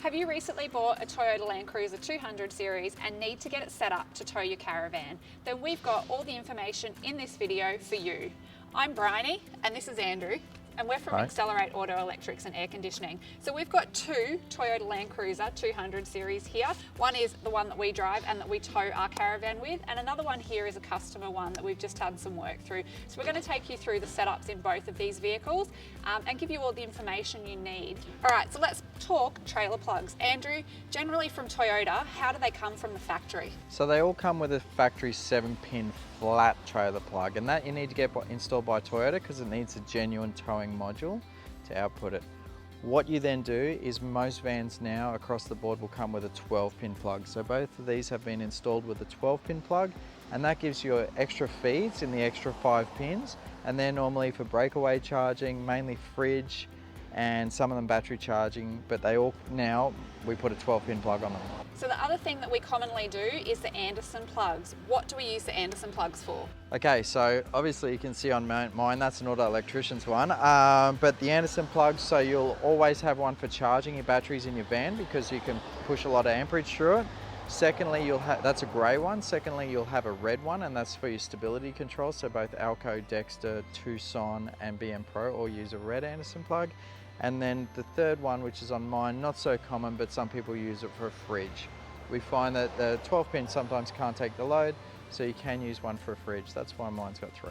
Have you recently bought a Toyota Landcruiser 200 series and need to get it set up to tow your caravan? Then we've got all the information in this video for you. I'm Bryony and this is Andrew. And we're from Accelerate Auto Electrics and Air Conditioning. So we've got two Toyota Landcruiser 200 series here. One is the one that we drive and that we tow our caravan with, and another one here is a customer one that we've just had some work through. So we're going to take you through the setups in both of these vehicles and give you all the information you need. All right, so let's talk trailer plugs. Andrew, generally from Toyota, how do they come from the factory? So they all come with a factory 7-pin flat trailer plug, and that you need to get installed by Toyota because it needs a genuine towing module to output it. What you then do is most vans now across the board will come with a 12-pin plug. So both of these have been installed with a 12-pin plug, and that gives you extra feeds in the extra 5 pins, and they're normally for breakaway charging, mainly fridge, and some of them battery charging, but they all, now we put a 12-pin plug on them. So the other thing that we commonly do is the Anderson plugs. What do we use the Anderson plugs for? Okay, so obviously you can see on mine, that's an auto electrician's one, but the Anderson plugs, so you'll always have one for charging your batteries in your van because you can push a lot of amperage through it. Secondly, that's a grey one. Secondly, you'll have a red one, and that's for your stability control. So both Alco, Dexter, Tucson, and BM Pro all use a red Anderson plug. And then the third one, which is on mine, not so common, but some people use it for a fridge. We find that the 12-pin sometimes can't take the load, so you can use one for a fridge. That's why mine's got 3.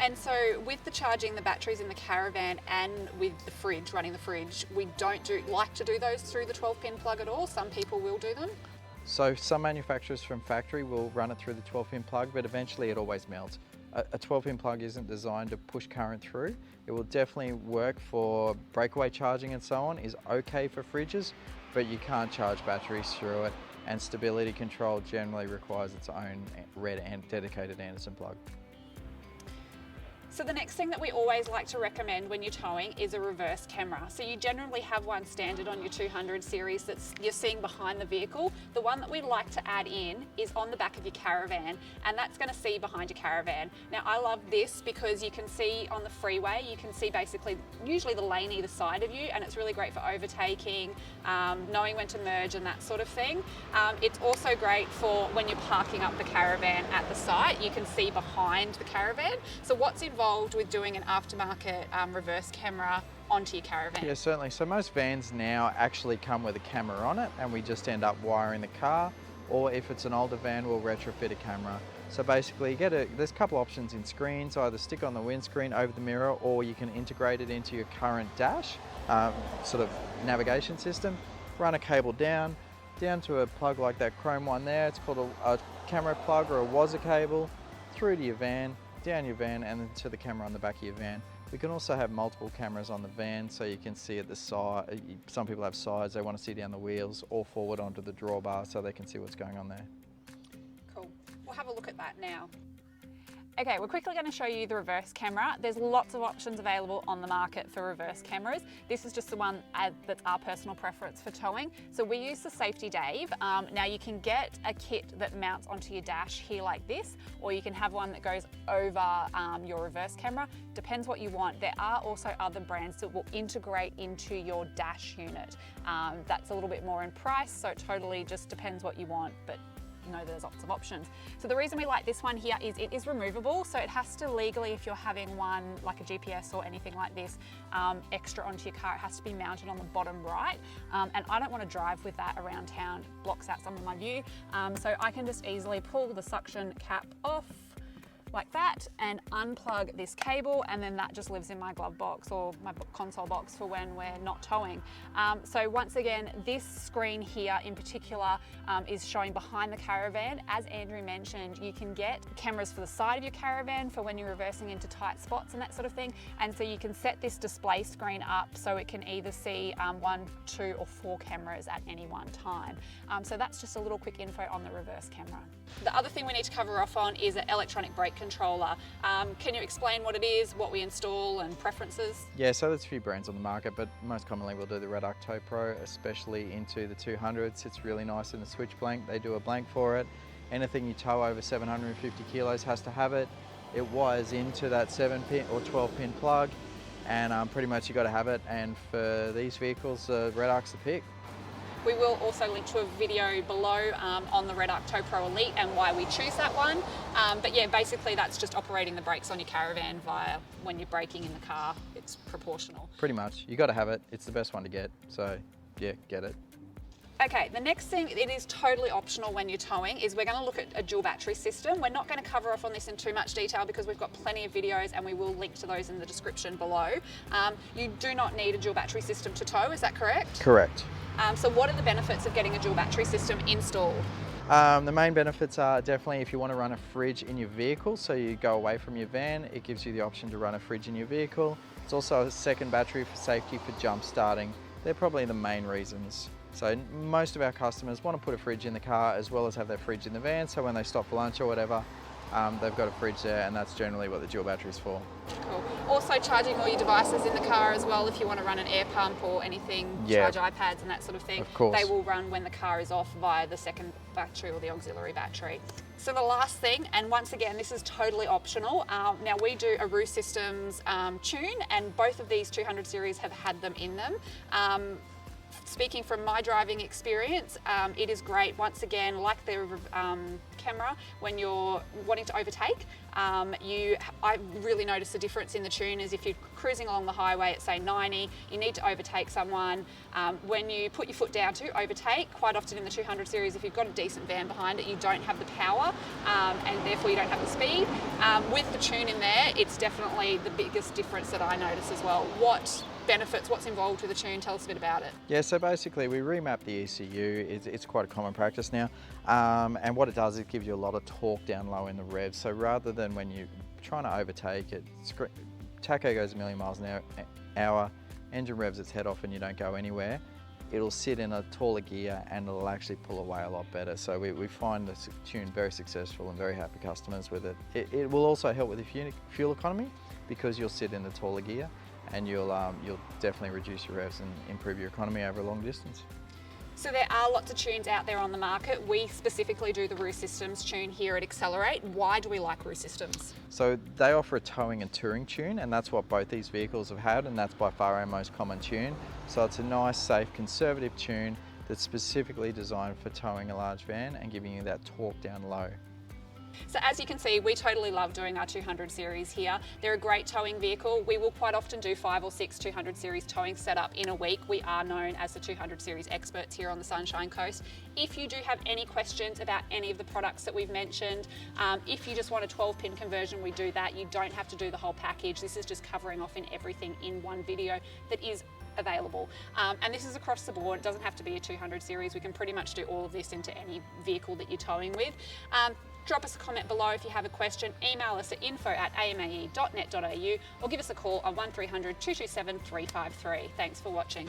And so with the charging the batteries in the Caravan and with the fridge, running the fridge, we don't like to do those through the 12-pin plug at all. Some people will do them. So some manufacturers from factory will run it through the 12-pin plug, but eventually it always melts. A 12-pin plug isn't designed to push current through. It will definitely work for breakaway charging and so on, is okay for fridges, but you can't charge batteries through it, and stability control generally requires its own red and dedicated Anderson plug. So the next thing that we always like to recommend when you're towing is a reverse camera. So you generally have one standard on your 200 series that you're seeing behind the vehicle. The one that we like to add in is on the back of your Caravan, and that's going to see behind your Caravan. Now I love this because you can see on the freeway, you can see basically usually the lane either side of you, and it's really great for overtaking, knowing when to merge and that sort of thing. It's also great for when you're parking up the Caravan at the site, you can see behind the Caravan. So what's involved with doing an aftermarket reverse camera onto your Caravan? Yeah, certainly. So most vans now actually come with a camera on it, and we just end up wiring the car, or if it's an older van, we'll retrofit a camera. So basically there's a couple options in screens, either stick on the windscreen over the mirror, or you can integrate it into your current dash, sort of navigation system, run a cable down to a plug like that chrome one there. It's called a camera plug or a WASA cable, through to your van, down your van, and then to the camera on the back of your van. We can also have multiple cameras on the van, so you can see at the side. Some people have sides, they want to see down the wheels, or forward onto the drawbar so they can see what's going on there. Cool. We'll have a look at that now. Okay, we're quickly going to show you the reverse camera. There's lots of options available on the market for reverse cameras. This is just the one that's our personal preference for towing. So we use the Safety Dave. Now you can get a kit that mounts onto your dash here like this, or you can have one that goes over your reverse camera. Depends what you want. There are also other brands that will integrate into your dash unit. That's a little bit more in price, so it totally just depends what you want, but know there's lots of options. So the reason we like this one here is it is removable, so it has to legally, if you're having one like a GPS or anything like this extra onto your car, it has to be mounted on the bottom right, and I don't want to drive with that around town, blocks out some of my view, so I can just easily pull the suction cap off like that and unplug this cable, and then that just lives in my glove box or my console box for when we're not towing. So once again, this screen here in particular is showing behind the Caravan. As Andrew mentioned, you can get cameras for the side of your Caravan for when you're reversing into tight spots and that sort of thing, and so you can set this display screen up so it can either see 1, 2 or 4 cameras at any one time. So that's just a little quick info on the reverse camera. The other thing we need to cover off on is an electronic brake controller. Can you explain what it is, what we install and preferences? Yeah, so there's a few brands on the market, but most commonly we'll do the Redarc TowPro, especially into the 200s. It's really nice in the switch blank. They do a blank for it. Anything you tow over 750 kilos has to have it. It wires into that 7-pin or 12-pin plug, and pretty much you got to have it. And for these vehicles, Redarc's the pick. We will also link to a video below on the Redarc TowPro Elite and why we choose that one. But yeah, basically that's just operating the brakes on your Caravan via when you're braking in the car, it's proportional. Pretty much. You got to have it. It's the best one to get. So yeah, get it. Okay, the next thing, it is totally optional when you're towing, is we're going to look at a dual battery system. We're not going to cover off on this in too much detail because we've got plenty of videos and we will link to those in the description below. You do not need a dual battery system to tow, is that correct? Correct. So what are the benefits of getting a dual battery system installed? The main benefits are definitely if you want to run a fridge in your vehicle, so you go away from your van, it gives you the option to run a fridge in your vehicle. It's also a second battery for safety for jump starting. They're probably the main reasons. So most of our customers want to put a fridge in the car as well as have their fridge in the van, so when they stop for lunch or whatever, they've got a fridge there, and that's generally what the dual battery is for. Cool. Also charging all your devices in the car as well, if you want to run an air pump or anything, charge iPads and that sort of thing. Of course. They will run when the car is off via the second battery or the auxiliary battery. So the last thing, and once again, this is totally optional. Now we do a Roo Systems tune, and both of these 200 series have had them in them. Speaking from my driving experience, it is great, once again, like the camera, when you're wanting to overtake, I really notice the difference in the tune is if you're cruising along the highway at say 90, you need to overtake someone. When you put your foot down to overtake, quite often in the 200 series, if you've got a decent van behind it, you don't have the power and therefore you don't have the speed. With the tune in there, it's definitely the biggest difference that I notice as well. What benefits, what's involved with the tune? Tell us a bit about it. Yeah, so basically we remap the ECU. It's quite a common practice now, and what it does is it gives you a lot of torque down low in the revs. So rather than when you're trying to overtake it, tacho goes a million miles an hour, engine revs its head off and you don't go anywhere, it'll sit in a taller gear and it'll actually pull away a lot better. So we find this tune very successful and very happy customers with it. It will also help with the fuel economy because you'll sit in the taller gear, and you'll definitely reduce your revs and improve your economy over a long distance. So there are lots of tunes out there on the market. We specifically do the Roo Systems tune here at Accelerate. Why do we like Roo Systems? So they offer a towing and touring tune, and that's what both these vehicles have had, and that's by far our most common tune. So it's a nice, safe, conservative tune that's specifically designed for towing a large van and giving you that torque down low. So as you can see, we totally love doing our 200 series here. They're a great towing vehicle. We will quite often do 5 or 6 200 series towing setup in a week. We are known as the 200 series experts here on the Sunshine Coast. If you do have any questions about any of the products that we've mentioned, if you just want a 12-pin conversion, we do that. You don't have to do the whole package. This is just covering off in everything in one video that is available. And this is across the board. It doesn't have to be a 200 series. We can pretty much do all of this into any vehicle that you're towing with. Drop us a comment below if you have a question, email us at info@amae.net.au or give us a call on 1300 227 353. Thanks for watching.